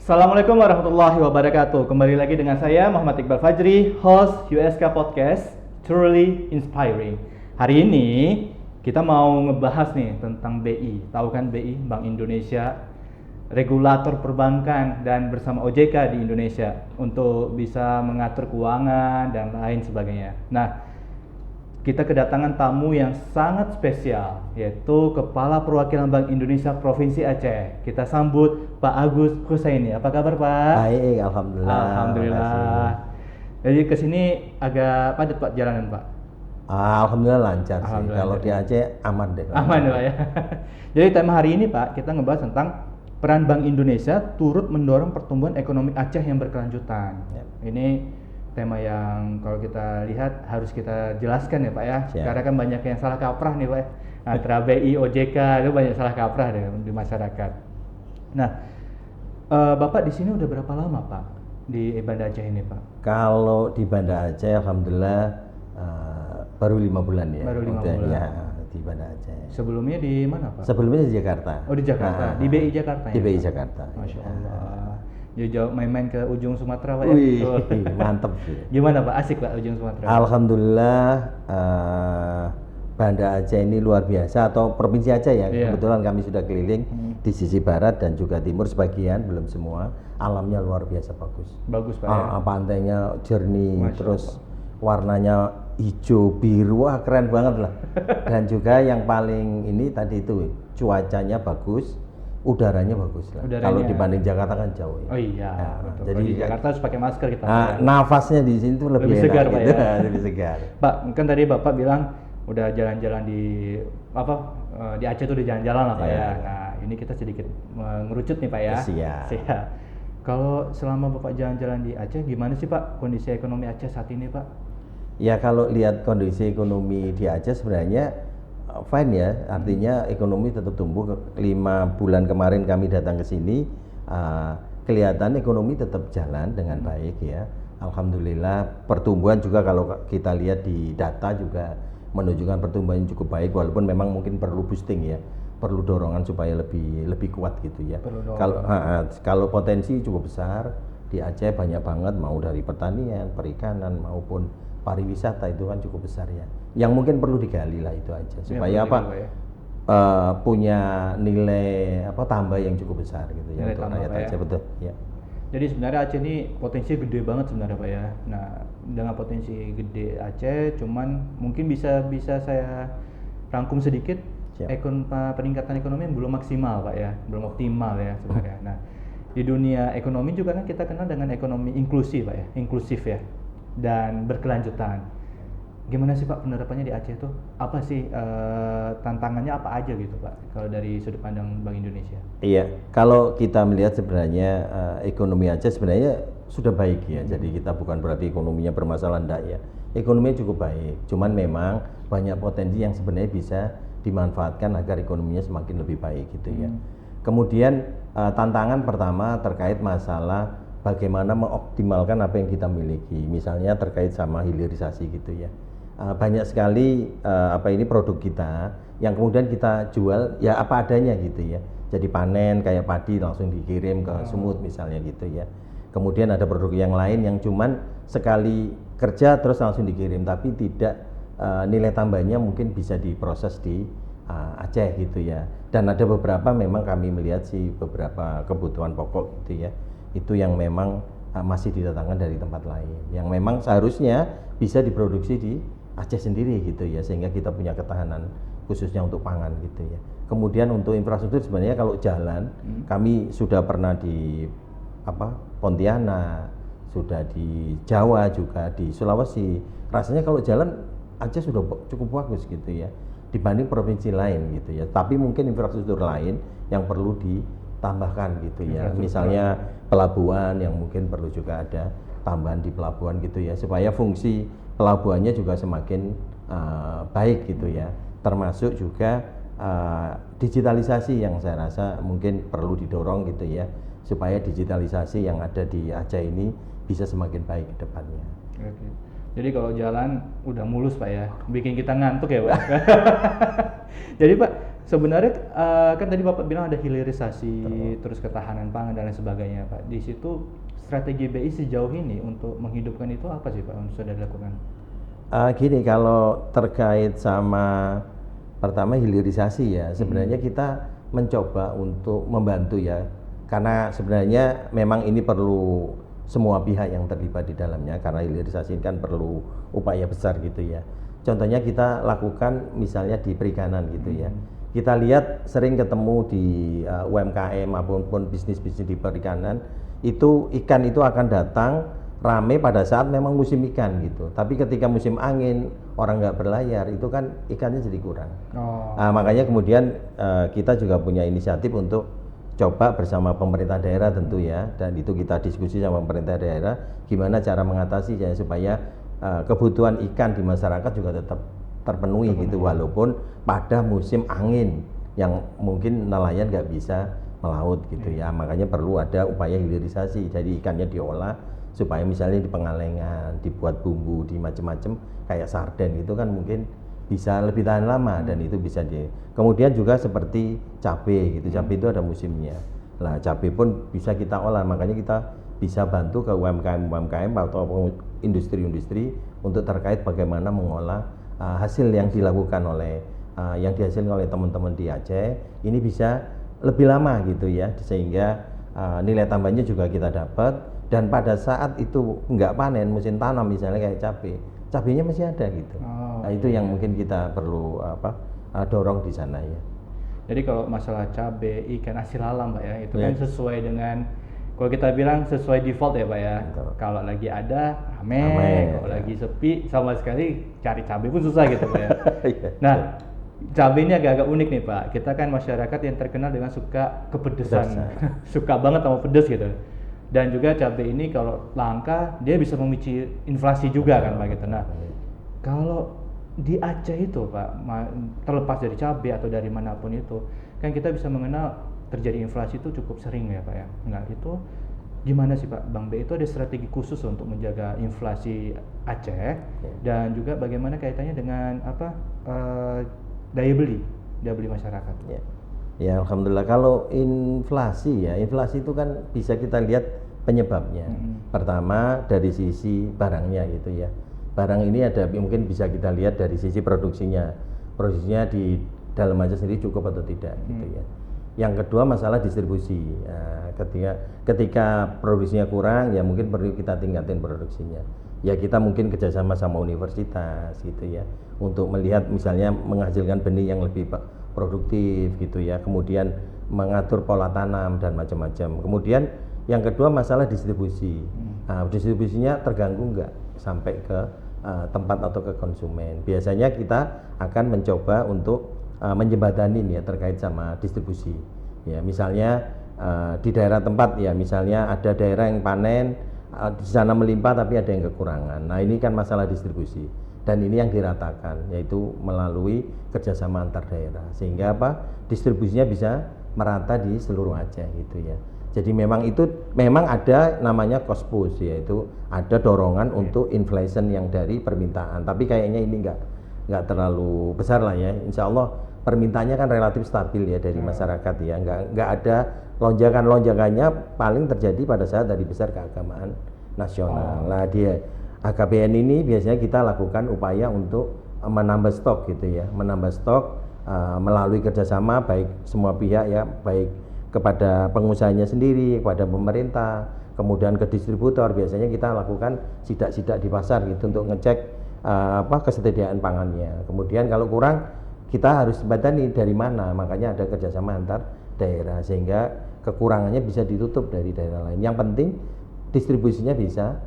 Assalamualaikum warahmatullahi wabarakatuh. Kembali lagi dengan saya Muhammad Iqbal Fajri, host USK Podcast Truly Inspiring. Hari ini kita mau ngebahas nih tentang BI. Tahu kan BI, Bank Indonesia, regulator perbankan dan bersama OJK di Indonesia untuk bisa mengatur keuangan dan lain sebagainya. Nah, kita kedatangan tamu yang sangat spesial, yaitu Kepala Perwakilan Bank Indonesia Provinsi Aceh. Kita sambut Pak Agus Husaini. Apa kabar, Pak? Baik, alhamdulillah. Alhamdulillah. Jadi kesini agak padat, Pak, jalanan, Pak? Alhamdulillah lancar sih. Alhamdulillah Kalau di lancar. Aceh aman deh. Aman, Pak ya. Jadi tema hari ini, Pak, kita ngebahas tentang peran Bank Indonesia turut mendorong pertumbuhan ekonomi Aceh yang berkelanjutan. Ya. Ini tema yang kalau kita lihat harus kita jelaskan ya, Pak ya. Siap. Karena kan banyak yang salah kaprah nih, Pak. Antara BI, OJK itu banyak salah kaprah di masyarakat. Nah, Bapak di sini udah berapa lama, Pak, di Banda Aceh ini, Pak? Kalau di Banda Aceh alhamdulillah baru 5 bulan ya. Baru 5 Udah, bulan. Ya, di Banda Aceh. Sebelumnya di mana, Pak? Sebelumnya di Jakarta. Oh, di Jakarta. Di BI Jakarta Di ya, BI Pak? Jakarta. Masya Ya. Allah. Jadi jauh main-main ke ujung Sumatera, Pak ya? Wih, Oh. mantep sih. Gimana, Pak? Asik, Pak, ujung Sumatera? Alhamdulillah Banda Aceh ini luar biasa, atau Provinsi Aceh ya. Iya. Kebetulan kami sudah keliling di sisi barat dan juga timur sebagian, belum semua. Alamnya luar biasa bagus. Bagus, Pak ya? Pantainya jernih, Masya terus Allah. warnanya hijau biru, wah keren banget lah. Dan juga yang paling ini tadi itu cuacanya bagus, udaranya bagus lah. Udaranya. Kalau dibanding Jakarta kan jauh ya. Oh iya, Nah, betul. jadi Kalau di Jakarta harus pakai masker kita. Nah, Pak, ya. nafasnya di sini tuh lebih Lebih enak segar, Pak, gitu. ya? Lebih segar. Pak, kan tadi Bapak bilang udah jalan-jalan di di Aceh tuh udah jalan-jalan lah, Pak Iya. ya. Nah, ini kita sedikit ngerucut nih, Pak ya. Siap. Kalau selama Bapak jalan-jalan di Aceh, gimana sih, Pak, kondisi ekonomi Aceh saat ini, Pak? Ya kalau lihat kondisi ekonomi di Aceh sebenarnya fine ya, artinya ekonomi tetap tumbuh. 5 bulan kemarin kami datang ke sini, kelihatan ekonomi tetap jalan dengan baik ya. Alhamdulillah pertumbuhan juga kalau kita lihat di data juga menunjukkan pertumbuhan yang cukup baik, walaupun memang mungkin perlu boosting ya, perlu dorongan supaya lebih kuat gitu ya. Perlu dorongan. Kalau potensi cukup besar di Aceh, banyak banget, mau dari pertanian, perikanan maupun pariwisata itu kan cukup besar ya. Yang mungkin perlu digali lah itu aja supaya perlu digali, Pak, ya. punya nilai tambah yang cukup besar gitu ya Nilai untuk tambah, rakyat Pak, ya. Aceh, betul ya. Jadi sebenarnya Aceh ini potensinya gede banget sebenarnya, Pak ya. Nah, dengan potensi gede Aceh, cuman mungkin bisa saya rangkum sedikit. Siap. Peningkatan ekonomi yang belum maksimal, Pak ya, belum optimal ya sebenarnya. Nah, di dunia ekonomi juga kan kita kenal dengan ekonomi inklusif, Pak ya, inklusif ya, dan berkelanjutan. Gimana sih, Pak, penerapannya di Aceh tuh? Apa sih tantangannya apa aja gitu, Pak, kalau dari sudut pandang Bank Indonesia? Iya, kalau kita melihat sebenarnya ekonomi Aceh sebenarnya sudah baik ya. Jadi kita bukan berarti ekonominya bermasalah, enggak ya. Ekonominya cukup baik. Cuman memang banyak potensi yang sebenarnya bisa dimanfaatkan agar ekonominya semakin lebih baik gitu ya. Kemudian tantangan pertama terkait masalah bagaimana mengoptimalkan apa yang kita miliki. Misalnya terkait sama hilirisasi gitu ya. Banyak sekali produk kita yang kemudian kita jual ya apa adanya gitu ya. Jadi panen kayak padi langsung dikirim ke Sumut misalnya gitu ya. Kemudian ada produk yang lain yang cuman sekali kerja terus langsung dikirim, tapi tidak nilai tambahnya mungkin bisa diproses di Aceh gitu ya. Dan ada beberapa memang kami melihat sih beberapa kebutuhan pokok gitu ya, itu yang memang masih didatangkan dari tempat lain, yang memang seharusnya bisa diproduksi di Aceh sendiri gitu ya, sehingga kita punya ketahanan khususnya untuk pangan gitu ya. Kemudian untuk infrastruktur sebenarnya kalau jalan, kami sudah pernah di Pontianak, sudah di Jawa juga, di Sulawesi. Rasanya kalau jalan Aceh sudah cukup bagus gitu ya, dibanding provinsi lain gitu ya. Tapi mungkin infrastruktur lain yang perlu ditambahkan gitu ya. Misalnya pelabuhan yang mungkin perlu juga ada tambahan di pelabuhan gitu ya, supaya fungsi pelabuhannya juga semakin baik gitu ya. Termasuk juga digitalisasi yang saya rasa mungkin perlu didorong gitu ya, supaya digitalisasi yang ada di Aceh ini bisa semakin baik ke depannya. Oke. Jadi kalau jalan udah mulus, Pak ya, bikin kita ngantuk ya, Pak. Jadi, Pak, sebenarnya kan tadi Bapak bilang ada hilirisasi, terus ketahanan pangan dan lain sebagainya, Pak. Di situ strategi BI sejauh ini untuk menghidupkan itu apa sih, Pak, yang sudah dilakukan? Gini, kalau terkait sama pertama hilirisasi ya, sebenarnya kita mencoba untuk membantu ya, karena sebenarnya memang ini perlu semua pihak yang terlibat di dalamnya, karena hilirisasi kan perlu upaya besar gitu ya. Contohnya kita lakukan misalnya di perikanan gitu ya. Kita lihat sering ketemu di UMKM maupun bisnis-bisnis di perikanan, itu ikan itu akan datang rame pada saat memang musim ikan gitu. Tapi ketika musim angin, orang nggak berlayar, itu kan ikannya jadi kurang. Makanya kemudian kita juga punya inisiatif untuk coba bersama pemerintah daerah tentu ya, dan itu kita diskusi sama pemerintah daerah gimana cara mengatasi ya supaya kebutuhan ikan di masyarakat juga tetap terpenuhi gitu, walaupun pada musim angin yang mungkin nelayan nggak bisa melaut gitu ya. Makanya perlu ada upaya hilirisasi, jadi ikannya diolah supaya misalnya di pengalengan, dibuat bumbu, di macam-macam kayak sarden gitu kan mungkin bisa lebih tahan lama, dan itu bisa kemudian juga seperti cabai gitu, cabai itu ada musimnya. Nah, cabai pun bisa kita olah, makanya kita bisa bantu ke UMKM atau industri-industri untuk terkait bagaimana mengolah hasil yang dilakukan oleh yang dihasilkan oleh teman-teman di Aceh ini bisa lebih lama gitu ya, sehingga nilai tambahnya juga kita dapat, dan pada saat itu nggak panen musim tanam misalnya kayak cabai, cabainya masih ada gitu. Nah, itu yang mungkin kita perlu dorong di sana ya. Jadi kalau masalah cabai, ikan, hasil alam, Pak ya, itu kan sesuai dengan, kalau kita bilang sesuai default ya, Pak ya. Kalau lagi ada rame, kalau lagi sepi sama sekali cari cabai pun susah gitu, Pak ya. Nah, cabai ini agak-agak unik nih, Pak. Kita kan masyarakat yang terkenal dengan suka kepedesan, suka banget sama pedes gitu. Dan juga cabai ini kalau langka dia bisa memicu inflasi juga kan, Pak gitu. Nah, kalau di Aceh itu, Pak, terlepas dari cabai atau dari manapun itu, kan kita bisa mengenal terjadi inflasi itu cukup sering ya, Pak ya. Nah, itu gimana sih, Pak? Bank BI itu ada strategi khusus untuk menjaga inflasi Aceh, dan juga bagaimana kaitannya dengan daya beli masyarakat? Ya, alhamdulillah. Kalau inflasi itu kan bisa kita lihat penyebabnya. Pertama dari sisi barangnya gitu ya. Barang ini ada mungkin bisa kita lihat dari sisi produksinya di dalam Aceh sendiri cukup atau tidak gitu ya. Yang kedua masalah distribusi. Nah, ketika produksinya kurang ya mungkin perlu kita tingkatin produksinya. Ya kita mungkin kerjasama sama universitas gitu ya, untuk melihat misalnya menghasilkan benih yang lebih produktif gitu ya, kemudian mengatur pola tanam dan macam-macam. Kemudian yang kedua masalah distribusi. Nah, distribusinya terganggu nggak sampai ke tempat atau ke konsumen. Biasanya kita akan mencoba untuk menjembatani ya terkait sama distribusi. Ya, misalnya di daerah tempat ya, misalnya ada daerah yang panen di sana melimpah tapi ada yang kekurangan. Nah, ini kan masalah distribusi. Dan ini yang diratakan, yaitu melalui kerjasama antar daerah, sehingga distribusinya bisa merata di seluruh Aceh gitu ya. Jadi memang ada namanya cost push, yaitu ada dorongan untuk inflation yang dari permintaan. Tapi kayaknya ini nggak terlalu besar lah ya. Insya Allah permintaannya kan relatif stabil ya dari masyarakat ya. Nggak ada lonjakannya paling terjadi pada saat hari besar keagamaan nasional. Nah, dia AKBN ini biasanya kita lakukan upaya untuk menambah stok gitu ya, menambah stok melalui kerjasama baik semua pihak ya, baik kepada pengusahanya sendiri, kepada pemerintah, kemudian ke distributor. Biasanya kita lakukan sidak-sidak di pasar gitu untuk ngecek kesediaan pangannya. Kemudian kalau kurang kita harus batani dari mana, makanya ada kerjasama antar daerah sehingga kekurangannya bisa ditutup dari daerah lain. Yang penting distribusinya bisa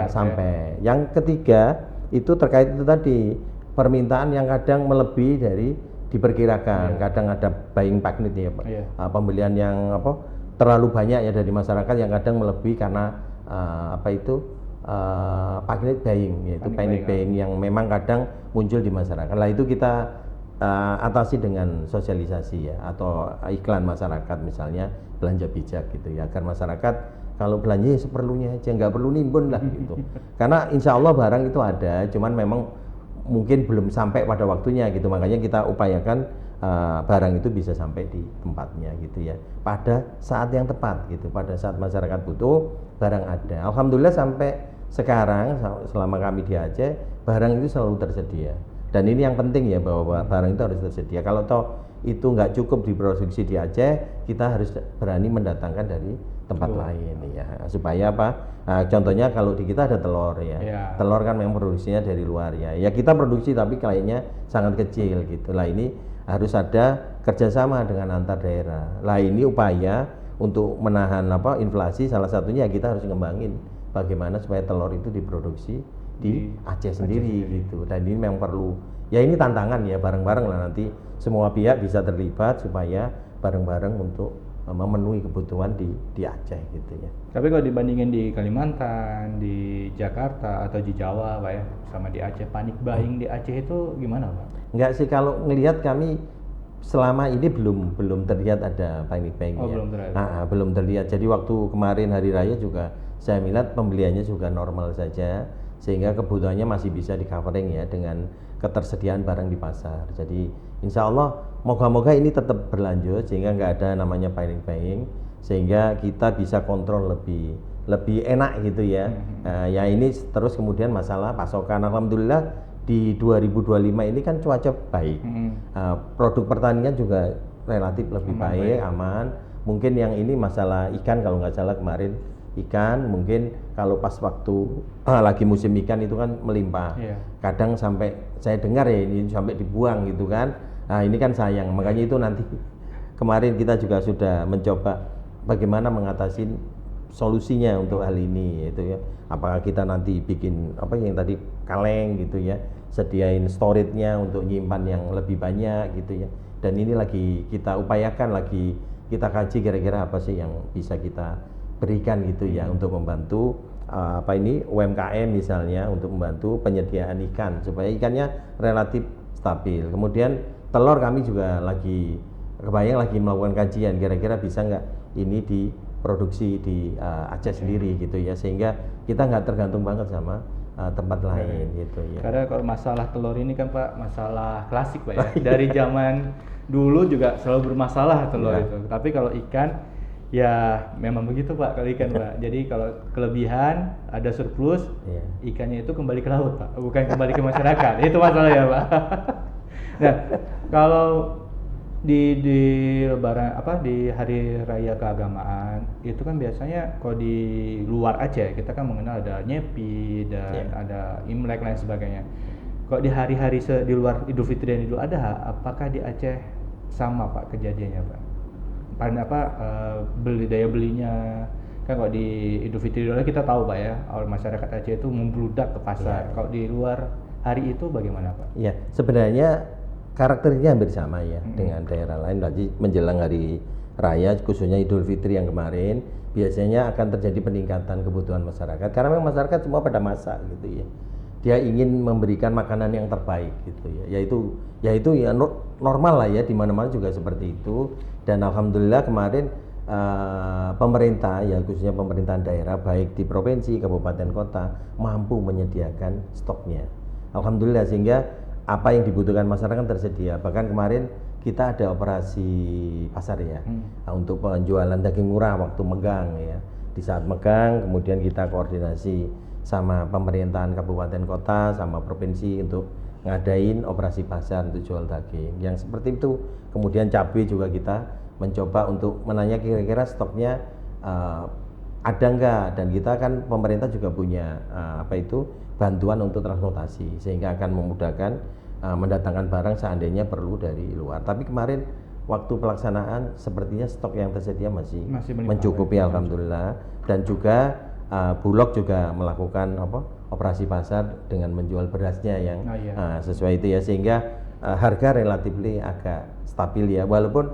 sampai. Yang ketiga itu terkait itu tadi, permintaan yang kadang melebihi dari diperkirakan. Kadang ada buying panic ya Pak. Pembelian yang terlalu banyak ya dari masyarakat yang kadang melebihi karena panic buying, yaitu panic buying yang memang kadang muncul di masyarakat. Lah itu kita atasi dengan sosialisasi ya, atau iklan masyarakat, misalnya belanja bijak gitu ya, agar masyarakat kalau belanja ya seperlunya aja, nggak perlu nimbun lah gitu. Karena insya Allah barang itu ada, cuman memang mungkin belum sampai pada waktunya gitu. Makanya kita upayakan barang itu bisa sampai di tempatnya gitu ya, pada saat yang tepat gitu, pada saat masyarakat butuh barang ada. Alhamdulillah sampai sekarang selama kami di Aceh barang itu selalu tersedia, dan ini yang penting ya, bahwa barang itu harus tersedia. Kalau toh itu nggak cukup diproduksi di Aceh, kita harus berani mendatangkan dari tempat lain ya, supaya apa? Contohnya kalau di kita ada telur ya, telur kan memang produksinya dari luar ya, kita produksi tapi kayaknya sangat kecil gitu lah. Ini harus ada kerjasama dengan antar daerah. Lah ini upaya untuk menahan inflasi, salah satunya kita harus ngembangin bagaimana supaya telur itu diproduksi di Aceh sendiri gitu. Dan ini memang perlu, ya ini tantangan ya, bareng-bareng lah nanti semua pihak bisa terlibat supaya bareng-bareng untuk memenuhi kebutuhan di Aceh gitu ya. Tapi kalau dibandingin di Kalimantan, di Jakarta atau di Jawa Pak ya, sama di Aceh, panic buying di Aceh itu gimana Pak? Enggak sih, kalau ngelihat kami selama ini belum terlihat ada panic buying ya. Belum terlihat. Jadi waktu kemarin hari raya juga saya melihat pembeliannya juga normal saja, sehingga kebutuhannya masih bisa di covering ya dengan ketersediaan barang di pasar. Jadi insya Allah moga-moga ini tetap berlanjut sehingga nggak ada namanya panic buying, sehingga kita bisa kontrol lebih enak gitu ya. Ya ini terus kemudian masalah pasokan, alhamdulillah di 2025 ini kan cuaca baik, produk pertanian juga relatif lebih baik, aman. Mungkin yang ini masalah ikan, kalau nggak salah kemarin ikan mungkin kalau pas waktu lagi musim ikan itu kan melimpah, kadang sampai saya dengar ya ini sampai dibuang gitu kan. Nah ini kan sayang, makanya itu nanti kemarin kita juga sudah mencoba bagaimana mengatasi solusinya untuk hal ini, itu ya. Apakah kita nanti bikin yang tadi kaleng gitu ya, sediain storage-nya untuk nyimpan yang lebih banyak gitu ya. Dan ini lagi kita upayakan, lagi kita kaji kira-kira apa sih yang bisa kita berikan gitu ya, untuk membantu UMKM misalnya, untuk membantu penyediaan ikan supaya ikannya relatif stabil. Kemudian telur kami juga lagi melakukan kajian, kira-kira bisa nggak ini diproduksi di Aceh sendiri gitu ya, sehingga kita nggak tergantung banget sama tempat lain gitu ya. Karena kalau masalah telur ini kan Pak, masalah klasik Pak ya. Dari zaman dulu juga selalu bermasalah telur itu. Tapi kalau ikan ya memang begitu Pak, kalau ikan Pak. Jadi kalau kelebihan ada surplus, ikannya itu kembali ke laut Pak, bukan kembali ke masyarakat. Itu masalahnya Pak. Nah, kalau di lebaran di hari raya keagamaan itu kan biasanya kalau di luar Aceh kita kan mengenal ada Nyepi dan ada Imlek lain sebagainya. Kalau di hari-hari di luar Idul Fitri dan Idul Adha, apakah di Aceh sama Pak kejadiannya Pak? Daya belinya kan kalau di Idul Fitri Idul Adha kita tahu Pak ya, masyarakat Aceh itu membludak ke pasar. Kalau di luar hari itu bagaimana Pak? Ya, sebenarnya karakternya hampir sama ya dengan daerah lain. Lagi menjelang hari raya khususnya Idul Fitri yang kemarin, biasanya akan terjadi peningkatan kebutuhan masyarakat karena memang masyarakat semua pada masak gitu ya. Dia ingin memberikan makanan yang terbaik gitu ya. Yaitu ya normal lah ya, di mana-mana juga seperti itu. Dan alhamdulillah kemarin pemerintah ya, khususnya pemerintahan daerah baik di provinsi, kabupaten, kota mampu menyediakan stoknya. Alhamdulillah, sehingga apa yang dibutuhkan masyarakat tersedia. Bahkan kemarin kita ada operasi pasar ya, untuk penjualan daging murah waktu megang ya. Di saat megang kemudian kita koordinasi sama pemerintahan kabupaten kota sama provinsi untuk ngadain operasi pasar untuk jual daging yang seperti itu. Kemudian cabai juga kita mencoba untuk menanya kira-kira stoknya ada enggak, dan kita kan pemerintah juga punya bantuan untuk transportasi sehingga akan memudahkan mendatangkan barang seandainya perlu dari luar. Tapi kemarin waktu pelaksanaan sepertinya stok yang tersedia masih mencukupi alhamdulillah. Dan juga Bulog juga melakukan operasi pasar dengan menjual berasnya yang sesuai itu ya, sehingga harga relatif agak stabil ya, walaupun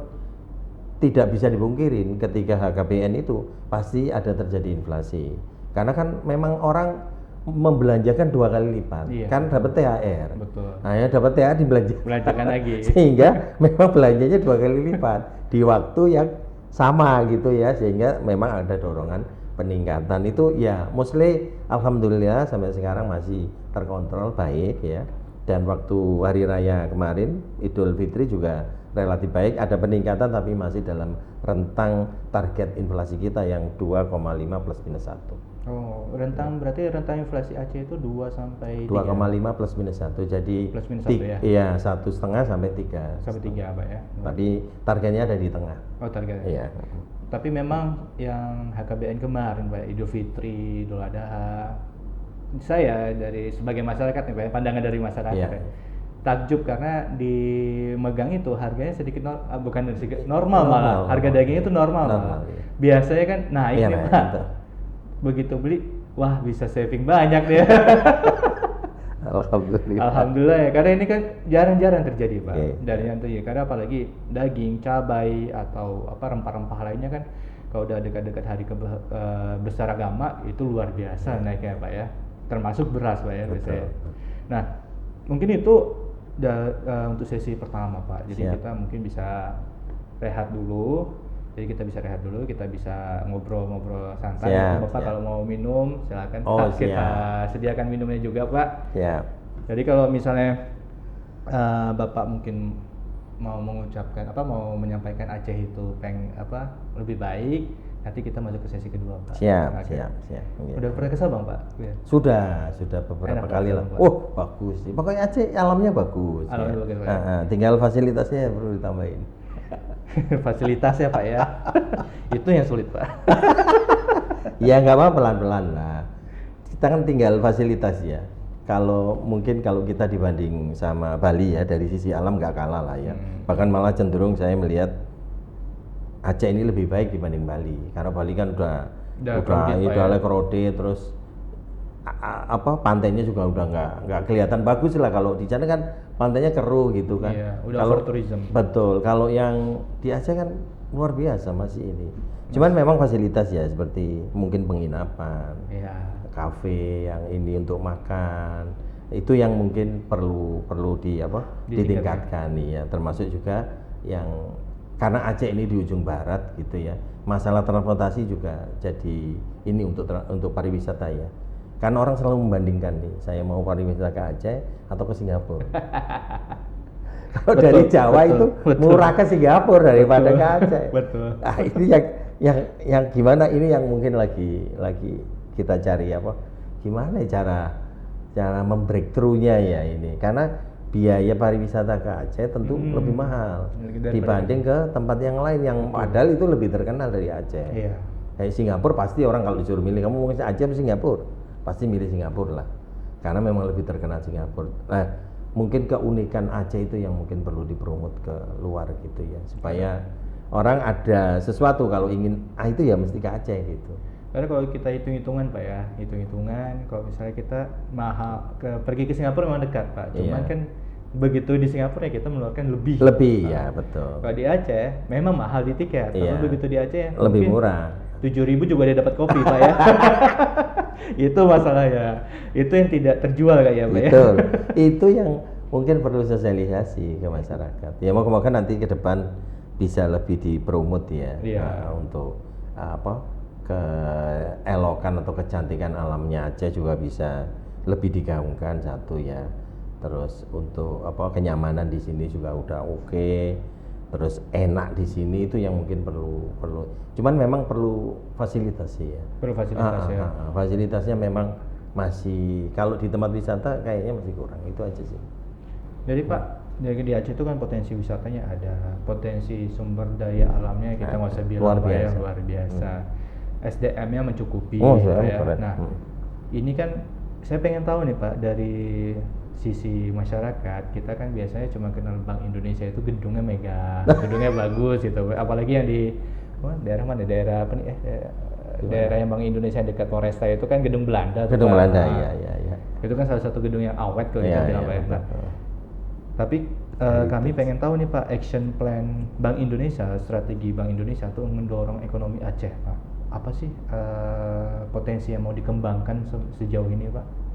tidak bisa dipungkirin ketika HKBN itu pasti ada terjadi inflasi karena kan memang orang membelanjakan 2 kali lipat, kan dapat THR. Betul. Nah ya dapat THR dibelanjakan lagi. Sehingga memang belanjanya 2 kali lipat di waktu yang sama gitu ya, sehingga memang ada dorongan peningkatan itu ya. Mostly alhamdulillah sampai sekarang masih terkontrol baik ya. Dan waktu hari raya kemarin Idul Fitri juga relatif baik, ada peningkatan tapi masih dalam rentang target inflasi kita yang 2,5 plus minus 1. Oh, berarti rentang inflasi Aceh itu 2 sampai 3. 2,5 plus minus 1, jadi Plus minus 1 ya? Iya, 1,5 sampai 3. Sampai 3 Pak ya. Tapi targetnya ada di tengah. Oh, targetnya. Iya. Tapi memang yang HKBN kemarin Pak, Idul Fitri, Idul Adha, saya dari sebagai masyarakat nih Pak, pandangan dari masyarakat Iya. ya, takjub karena di megang itu harganya sedikit bukan sedikit normal malah, harga dagingnya itu normal malah. Iya. Biasanya kan naik Iya, nih naik, Pak. betul. Begitu beli, wah bisa saving banyak deh. Alhamdulillah. Alhamdulillah ya, karena ini kan jarang-jarang terjadi Pak. Iya. Jarang terjadi, karena apalagi daging, cabai atau apa rempah-rempah lainnya kan kalau udah dekat-dekat hari besar agama itu luar biasa naiknya Pak ya. Termasuk beras Pak ya biasanya. Nah, mungkin itu untuk sesi pertama Pak. Jadi Siap. kita mungkin bisa rehat dulu. Jadi kita bisa rehat dulu, kita bisa ngobrol-ngobrol santai. Siap, Bapak siap. kalau mau minum silakan. Oh, Kita sediakan minumnya juga Pak. Ya. Jadi kalau misalnya Bapak mungkin mau mengucapkan mau menyampaikan Aceh itu lebih baik, nanti kita masuk ke sesi kedua Pak. Siap, Oke. siap. Ya. Udah pernah ke Sabang Pak? Ya. Sudah beberapa Enak, kali Pak, lah. Pak. Oh, bagus sih. Pokoknya Aceh alamnya bagus. Alamnya bagus, Pak, ya. Tinggal fasilitasnya yang perlu ditambahin. Fasilitasnya Pak ya. Itu yang sulit Pak. Ya nggak apa pelan-pelan lah. Kita kan tinggal fasilitas ya. Mungkin kalau kita dibanding sama Bali ya, dari sisi alam nggak kalah lah ya. Bahkan malah cenderung saya melihat Aceh ini lebih baik dibanding Bali. Karena Bali kan udah crowded, Pak, ya. crowded, terus pantainya juga udah nggak kelihatan bagus lah. Kalau di sana kan pantainya keruh gitu kan. Iya, udah Kalau overtourism. betul, kalau yang di Aceh kan luar biasa masih ini. Cuman memang fasilitas ya seperti mungkin penginapan, Iya. kafe yang ini untuk makan, itu yang mungkin perlu ditingkatkan nih ya. Termasuk juga yang karena Aceh ini di ujung barat gitu ya, masalah transportasi juga jadi ini untuk pariwisata ya. Karena orang selalu membandingkan nih, saya mau pariwisata ke Aceh atau ke Singapura. Kalau dari Jawa itu murah ke Singapura daripada ke Aceh. Betul. Nah, ini yang gimana, ini yang mungkin lagi kita cari gimana cara membreakthrough-nya ya ini. Karena biaya pariwisata ke Aceh tentu lebih mahal dibanding ke tempat yang lain yang padahal itu lebih terkenal dari Aceh. Iya. Kayak Singapura pasti orang kalau disuruh milih, kamu mau ke Aceh atau Singapura? Pasti milih Singapura lah. Karena memang lebih terkenal Singapura. Nah, mungkin keunikan Aceh itu yang mungkin perlu dipromot ke luar gitu ya, supaya orang ada sesuatu kalau ingin itu ya mesti ke Aceh gitu. Karena kalau kita hitung-hitungan Pak ya, kalau misalnya kita pergi ke Singapura memang dekat Pak, cuman Iya. kan begitu di Singapura ya kita mengeluarkan lebih. Ya betul. Kalau di Aceh memang mahal di tiket, Iya. tapi begitu di Aceh Lebih mungkin murah. 7.000 juga dia dapat kopi Pak ya. Itu masalahnya. Itu yang tidak terjual kayak Pak ya. Betul. Itu yang mungkin perlu sosialisasi ke masyarakat. Ya moga-moga nanti ke depan bisa lebih dipromot ya. Iya. Untuk keelokan atau kecantikan alamnya Aceh juga bisa lebih digaungkan satu ya. Terus untuk kenyamanan di sini juga udah oke. Terus enak di sini itu yang mungkin perlu. Cuman memang perlu fasilitasi ya. Perlu fasilitas ya. Fasilitasnya memang masih, kalau di tempat wisata kayaknya masih kurang, itu aja sih. Jadi Pak, di Aceh itu kan potensi wisatanya ada, potensi sumber daya alamnya kita nggak usah bilang Pak ya, luar biasa. SDM-nya mencukupi Pak ya. Nah, ini kan saya pengen tahu nih Pak, dari sisi masyarakat, kita kan biasanya cuma kenal Bank Indonesia itu gedungnya megah, gedungnya bagus gitu. Apalagi yang di daerah mana? Daerah apa nih? Daerah yang Bank Indonesia dekat Polresta itu kan gedung Belanda. Gedung Belanda, iya. Itu kan salah satu gedung yang awet kalau kita bilang Pak ya. Tapi kami pengen tahu nih Pak, action plan Bank Indonesia, strategi Bank Indonesia untuk mendorong ekonomi Aceh Pak. Apa sih potensi yang mau dikembangkan sejauh ini Pak?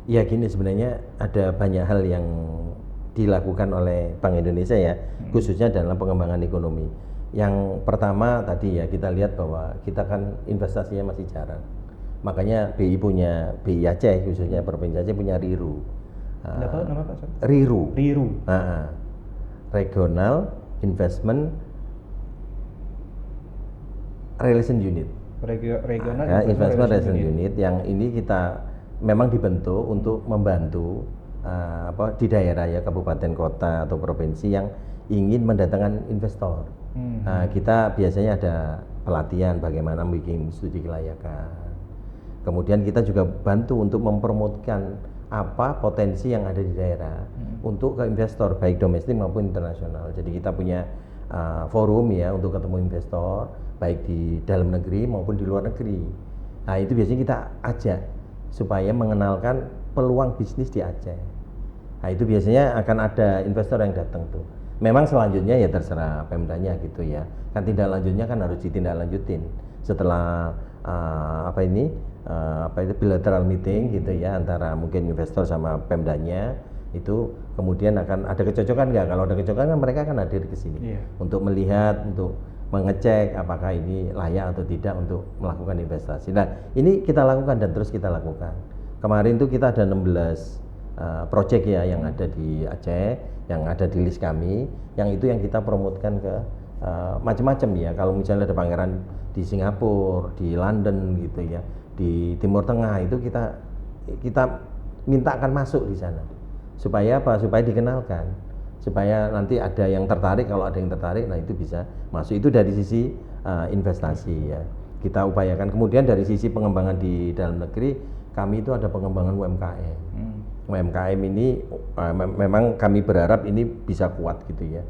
Ya gini, sebenarnya ada banyak hal yang dilakukan oleh Bank Indonesia ya, khususnya dalam pengembangan ekonomi. Yang pertama tadi ya, kita lihat bahwa kita kan investasinya masih jarang. Makanya BI Aceh, khususnya Provinsi Aceh punya RIRU. Nama apa? Sorry? RIRU. RIRU. Regional Investment Relation Unit. Regional Investment Relation Unit yang ini kita memang dibentuk untuk membantu di daerah ya, kabupaten, kota atau provinsi yang ingin mendatangkan investor. Kita biasanya ada pelatihan bagaimana bikin studi kelayakan. Kemudian kita juga bantu untuk mempromotkan apa potensi yang ada di daerah untuk ke investor baik domestik maupun internasional. Jadi kita punya forum ya untuk ketemu investor baik di dalam negeri maupun di luar negeri. Nah itu biasanya kita ajak supaya mengenalkan peluang bisnis di Aceh. Nah itu biasanya akan ada investor yang datang tuh. Memang selanjutnya ya terserah Pemdanya gitu ya. Kan tindak lanjutnya kan harus ditindaklanjutin setelah itu bilateral meeting gitu ya antara mungkin investor sama Pemdanya. Itu kemudian akan ada kecocokan nggak? Kalau ada kecocokan kan mereka akan hadir ke sini untuk melihat, untuk mengecek apakah ini layak atau tidak untuk melakukan investasi. Nah ini kita lakukan dan terus kita lakukan. Kemarin tuh kita ada 16 project ya yang ada di Aceh, yang ada di list kami, yang itu yang kita promotkan ke macam-macam ya. Kalau misalnya ada pangeran di Singapura, di London gitu ya, di Timur Tengah itu kita mintakan masuk di sana. Supaya apa? Supaya dikenalkan, supaya nanti ada yang tertarik. Kalau ada yang tertarik, nah itu bisa masuk. Itu dari sisi investasi ya kita upayakan. Kemudian dari sisi pengembangan di dalam negeri, kami itu ada pengembangan UMKM. UMKM ini memang kami berharap ini bisa kuat gitu ya.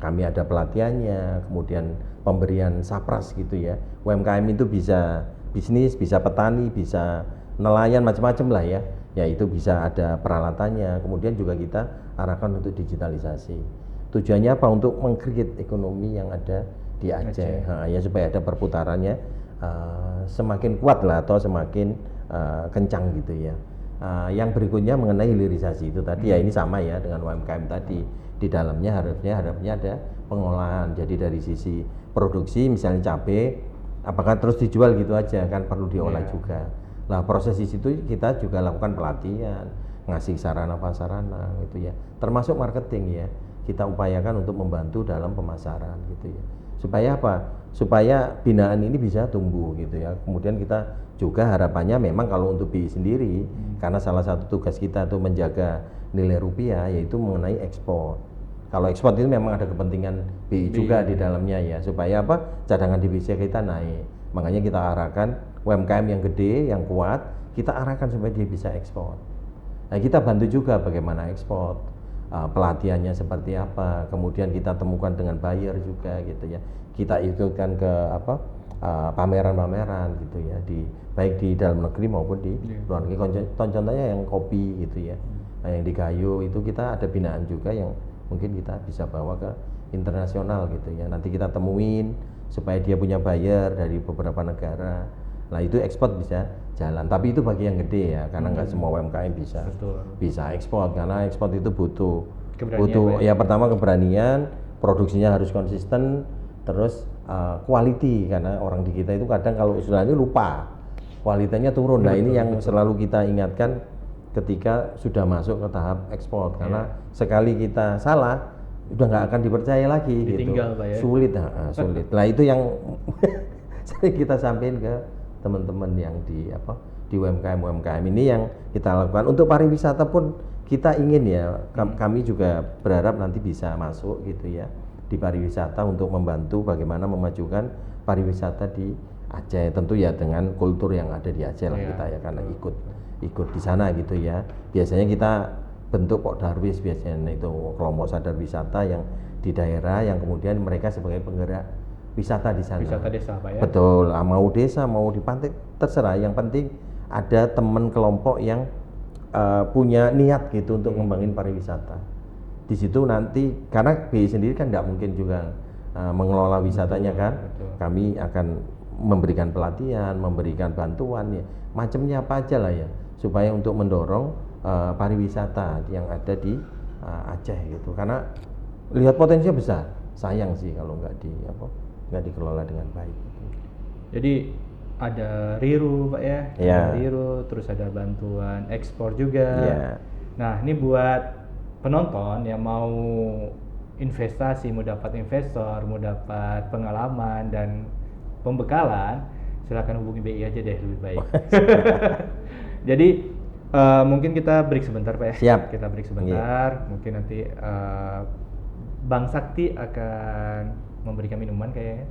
Kami ada pelatihannya, kemudian pemberian sapras gitu ya. UMKM itu bisa bisnis, bisa petani, bisa nelayan, macam-macam lah ya. Ya itu bisa ada peralatannya. Kemudian juga kita arahkan untuk digitalisasi. Tujuannya apa? Untuk meng-create ekonomi yang ada di Aceh. Ya supaya ada perputarannya semakin kuat lah atau semakin kencang gitu ya. Yang berikutnya mengenai hilirisasi itu tadi ya, ini sama ya dengan UMKM tadi. Di dalamnya harapnya ada pengolahan. Jadi dari sisi produksi misalnya cabai, apakah terus dijual gitu aja, kan perlu diolah juga. Nah proses di situ kita juga lakukan pelatihan, ngasih sarana-prasarana gitu ya, termasuk marketing ya. Kita upayakan untuk membantu dalam pemasaran gitu ya. Supaya apa? Supaya binaan ini bisa tumbuh gitu ya. Kemudian kita juga harapannya memang kalau untuk BI sendiri, karena salah satu tugas kita itu menjaga nilai rupiah, yaitu mengenai ekspor. Kalau ekspor itu memang ada kepentingan BI juga di dalamnya ya, supaya apa? Cadangan devisa kita naik. Makanya kita arahkan UMKM yang gede, yang kuat, kita arahkan supaya dia bisa ekspor. Nah kita bantu juga bagaimana ekspor, pelatihannya seperti apa, kemudian kita temukan dengan buyer juga gitu ya. Kita ikutkan ke pameran-pameran gitu ya, baik di dalam negeri maupun di luar negeri. Contohnya yang kopi gitu ya, yang di Gayo itu kita ada binaan juga yang mungkin kita bisa bawa ke internasional gitu ya. Nanti kita temuin supaya dia punya buyer dari beberapa negara. Nah itu ekspor bisa jalan, tapi itu bagi yang gede ya, karena nggak semua UMKM bisa ekspor, karena ekspor itu butuh ya pertama keberanian, produksinya harus konsisten, terus quality, karena orang di kita itu kadang kalau sudah ini lupa, kualitasnya turun. Nah ini yang selalu kita ingatkan ketika sudah masuk ke tahap ekspor, karena sekali kita salah udah nggak akan dipercaya lagi ditinggal, gitu. Pak, ya? Sulit. Nah itu yang sering kita sampaikan ke teman-teman yang di UMKM ini yang kita lakukan. Untuk pariwisata pun kita ingin ya, kami juga berharap nanti bisa masuk gitu ya di pariwisata untuk membantu bagaimana memajukan pariwisata di Aceh, tentu ya dengan kultur yang ada di Aceh lah kita ya, karena ikut di sana gitu ya. Biasanya kita bentuk Pok Darwis, biasanya itu kelompok sadar wisata yang di daerah, yang kemudian mereka sebagai penggerak wisata di sana. Wisata desa, Pak ya? Betul, mau desa, mau di pantai, terserah. Yang penting ada teman kelompok yang punya niat gitu untuk ngembangin pariwisata. Di situ nanti, karena BI sendiri kan nggak mungkin juga mengelola wisatanya kan. Kami akan memberikan pelatihan, memberikan bantuan ya, macamnya apa aja lah ya, supaya untuk mendorong pariwisata yang ada di Aceh gitu. Karena lihat potensinya besar, sayang sih kalau nggak dikelola dengan baik. Jadi ada RIRU, Pak ya? Ya. Ada RIRU, terus ada bantuan ekspor juga. Ya. Nah, ini buat penonton yang mau investasi, mau dapat investor, mau dapat pengalaman dan pembekalan, silakan hubungi BI aja deh lebih baik. Jadi mungkin kita break sebentar Pak ya. Siap. Kita break sebentar. Mungkin nanti Bang Sakti akan memberikan minuman kayaknya.